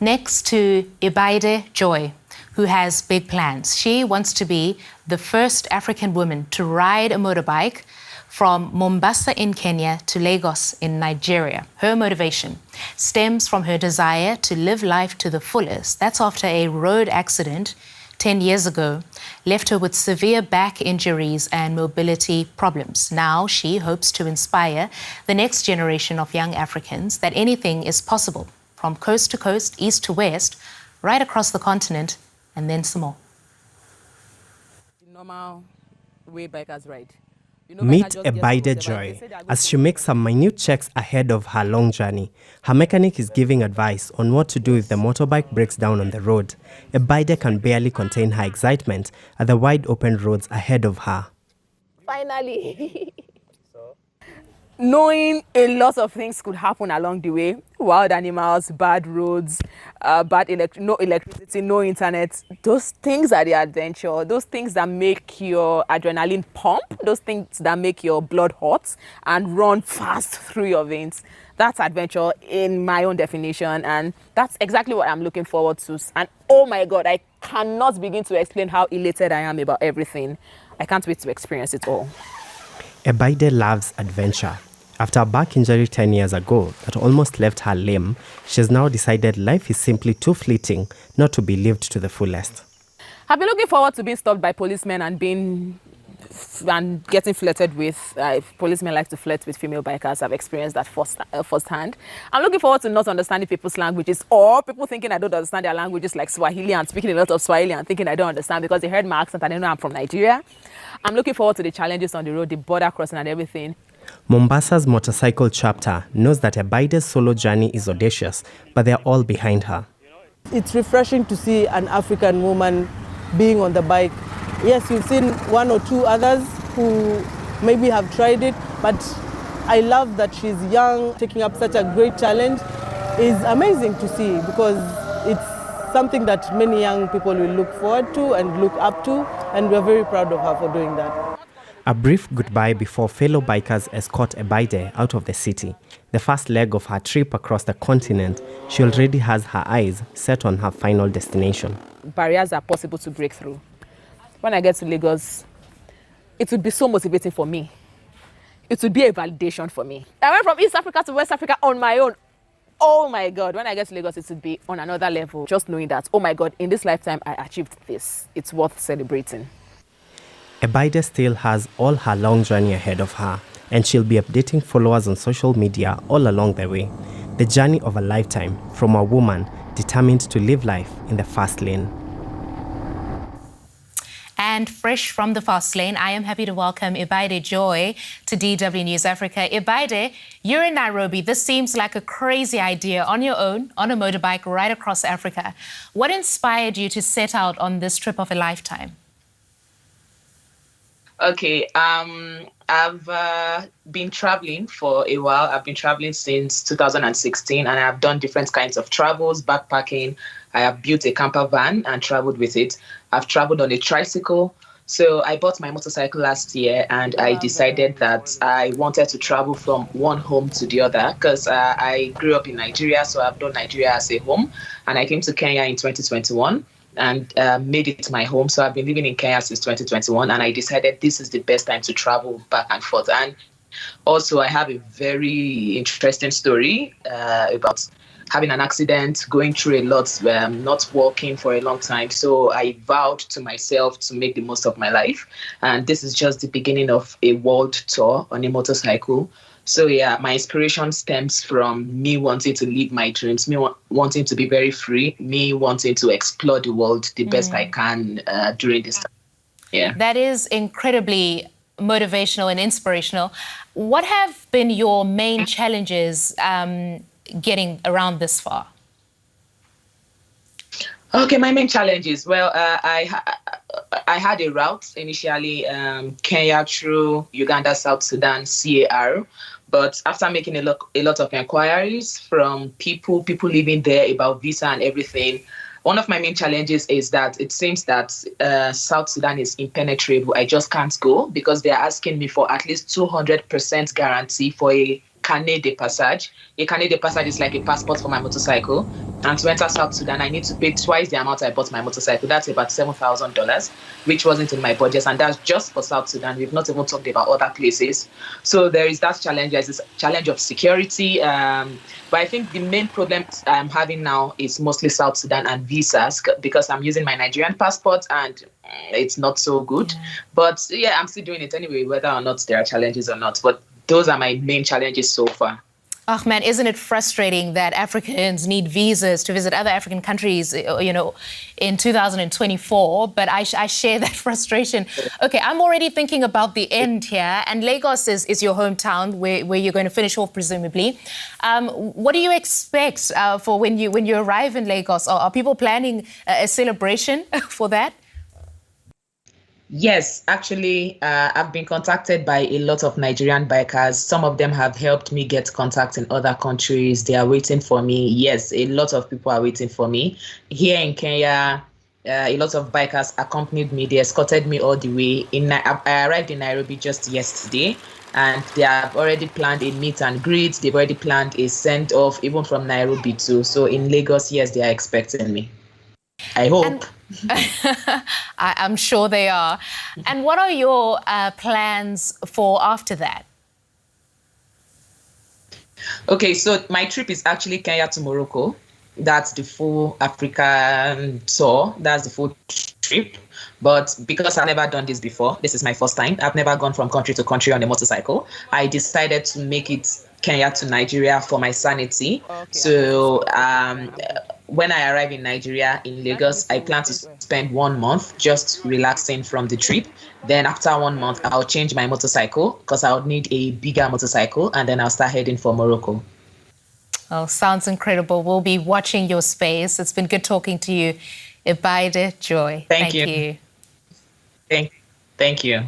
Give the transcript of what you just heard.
Next to Ebaide Joy, who has big plans. She wants to be the first African woman to ride a motorbike from Mombasa in Kenya to Lagos in Nigeria. Her motivation stems from her desire to live life to the fullest. That's after a road accident 10 years ago left her with severe back injuries and mobility problems. Now she hopes to inspire the next generation of young Africans that anything is possible, from coast to coast, east to west, right across the continent, and then some more. The normal way bikers ride. Meet Ebaide Joy as she makes some minute checks ahead of her long journey. Her mechanic is giving advice on what to do if the motorbike breaks down on the road. Ebaide can barely contain her excitement at the wide open roads ahead of her. Finally! Knowing a lot of things could happen along the way, wild animals, bad roads, no electricity, no internet, those things are the adventure, those things that make your adrenaline pump, those things that make your blood hot and run fast through your veins. That's adventure in my own definition, and that's exactly what I'm looking forward to. And oh my God, I cannot begin to explain how elated I am about everything. I can't wait to experience it all. Ebaide loves adventure. After a back injury 10 years ago that almost left her lame, she's now decided life is simply too fleeting not to be lived to the fullest. I've been looking forward to being stopped by policemen and getting flirted with. Policemen like to flirt with female bikers. I've experienced that firsthand. I'm looking forward to not understanding people's languages, or people thinking I don't understand their languages, like Swahili, and speaking a lot of Swahili and thinking I don't understand because they heard my accent and they know I'm from Nigeria. I'm looking forward to the challenges on the road, the border crossing and everything. Mombasa's motorcycle chapter knows that Ebaide's solo journey is audacious, but they're all behind her. It's refreshing to see an African woman being on the bike. Yes, you've seen one or two others who maybe have tried it, but I love that she's young, taking up such a great challenge. It's amazing to see because it's something that many young people will look forward to and look up to, and we're very proud of her for doing that. A brief goodbye before fellow bikers escort Ebaide out of the city. The first leg of her trip across the continent, she already has her eyes set on her final destination. Barriers are possible to break through. When I get to Lagos, it would be so motivating for me. It would be a validation for me. I went from East Africa to West Africa on my own. Oh my God, when I get to Lagos, it would be on another level. Just knowing that, oh my God, in this lifetime, I achieved this. It's worth celebrating. Ebaide still has all her long journey ahead of her, and she'll be updating followers on social media all along the way. The journey of a lifetime from a woman determined to live life in the fast lane. And fresh from the fast lane, I am happy to welcome Ebaide Joy to DW News Africa. Ebaide, you're in Nairobi. This seems like a crazy idea on your own, on a motorbike right across Africa. What inspired you to set out on this trip of a lifetime? Okay, I've been traveling for a while. I've been traveling since 2016, and I've done different kinds of travels, backpacking. I have built a camper van and traveled with it. I've traveled on a tricycle. So I bought my motorcycle last year, and I decided that I wanted to travel from one home to the other because I grew up in Nigeria, so I've done Nigeria as a home. And I came to Kenya in 2021. And made it my home. So I've been living in Kenya since 2021, and I decided this is the best time to travel back and forth. And also I have a very interesting story about having an accident, going through a lot, not walking for a long time. So I vowed to myself to make the most of my life. And this is just the beginning of a world tour on a motorcycle. So yeah, my inspiration stems from me wanting to live my dreams, me wanting to be very free, me wanting to explore the world the best I can during this time. Yeah. That is incredibly motivational and inspirational. What have been your main challenges getting around this far? Okay, my main challenges. Well, I had a route initially, Kenya through Uganda, South Sudan, CAR. But after making a lot of inquiries from people living there about visa and everything, one of my main challenges is that it seems that South Sudan is impenetrable. I just can't go because they're asking me for at least 200% guarantee for a carnet de passage. A carnet de passage is like a passport for my motorcycle. And to enter South Sudan, I need to pay twice the amount I bought my motorcycle. That's about $7,000, which wasn't in my budget. And that's just for South Sudan. We've not even talked about other places. So there is that challenge. There's this challenge of security. But I think the main problem I'm having now is mostly South Sudan and visas, because I'm using my Nigerian passport and it's not so good. Yeah. But yeah, I'm still doing it anyway, whether or not there are challenges or not. But those are my main challenges so far. Oh man, isn't it frustrating that Africans need visas to visit other African countries, you know, in 2024? But I share that frustration. Okay, I'm already thinking about the end here, and Lagos is your hometown where you're going to finish off, presumably. What do you expect for when you arrive in Lagos? Are people planning a celebration for that? Yes, actually, I've been contacted by a lot of Nigerian bikers. Some of them have helped me get contacts in other countries. They are waiting for me. Yes, a lot of people are waiting for me. Here in Kenya, a lot of bikers accompanied me. They escorted me all the way. I arrived in Nairobi just yesterday, and they have already planned a meet and greet. They've already planned a send-off, even from Nairobi too. So in Lagos, yes, they are expecting me. I hope. I'm sure they are. And what are your plans for after that? Okay, so my trip is actually Kenya to Morocco. That's the full African tour. That's the full trip. But because I've never done this before, this is my first time. I've never gone from country to country on a motorcycle. I decided to make it Kenya to Nigeria for my sanity. Okay. So when I arrive in Nigeria, in Lagos, I plan to spend 1 month just relaxing from the trip. Then after 1 month, I'll change my motorcycle because I'll need a bigger motorcycle, and then I'll start heading for Morocco. Oh, sounds incredible. We'll be watching your space. It's been good talking to you. Ebaide Joy. Thank you. Thank you.